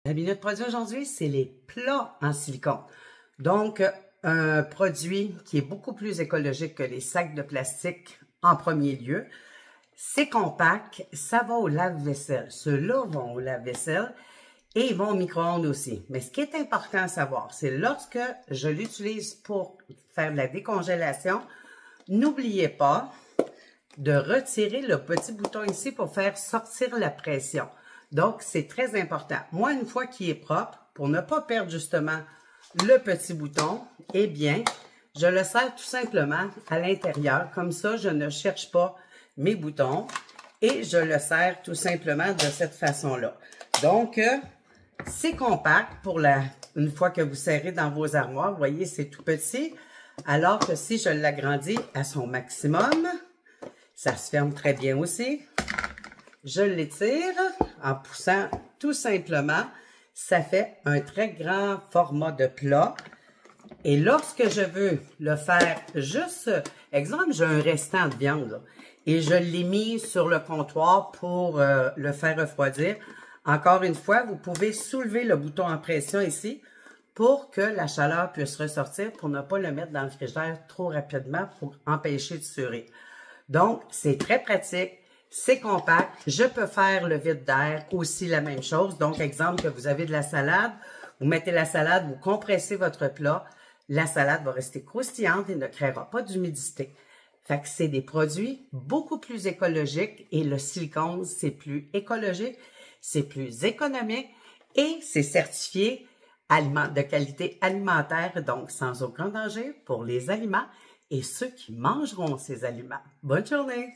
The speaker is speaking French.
La minute produit aujourd'hui, c'est les plats en silicone. Donc, un produit qui est beaucoup plus écologique que les sacs de plastique en premier lieu. C'est compact, ça va au lave-vaisselle. Ceux-là vont au lave-vaisselle et ils vont au micro-ondes aussi. Mais ce qui est important à savoir, c'est lorsque je l'utilise pour faire de la décongélation, n'oubliez pas de retirer le petit bouton ici pour faire sortir la pression. Donc, c'est très important. Moi, une fois qu'il est propre, pour ne pas perdre justement le petit bouton, eh bien, je le serre tout simplement à l'intérieur. Comme ça, je ne cherche pas mes boutons et je le serre tout simplement de cette façon-là. Donc, c'est compact pour une fois que vous serrez dans vos armoires. Vous voyez, c'est tout petit. Alors que si je l'agrandis à son maximum, ça se ferme très bien aussi. Je l'étire en poussant tout simplement. Ça fait un très grand format de plat. Et lorsque je veux le faire juste, exemple, j'ai un restant de viande là, et je l'ai mis sur le comptoir pour le faire refroidir. Encore une fois, vous pouvez soulever le bouton en pression ici pour que la chaleur puisse ressortir pour ne pas le mettre dans le frigidaire trop rapidement pour empêcher de surer. Donc, c'est très pratique. C'est compact. Je peux faire le vide d'air aussi la même chose. Donc, exemple que vous avez de la salade, vous mettez la salade, vous compressez votre plat. La salade va rester croustillante et ne créera pas d'humidité. Fait que c'est des produits beaucoup plus écologiques et le silicone, c'est plus écologique, c'est plus économique et c'est certifié de qualité alimentaire, donc sans aucun danger pour les aliments et ceux qui mangeront ces aliments. Bonne journée!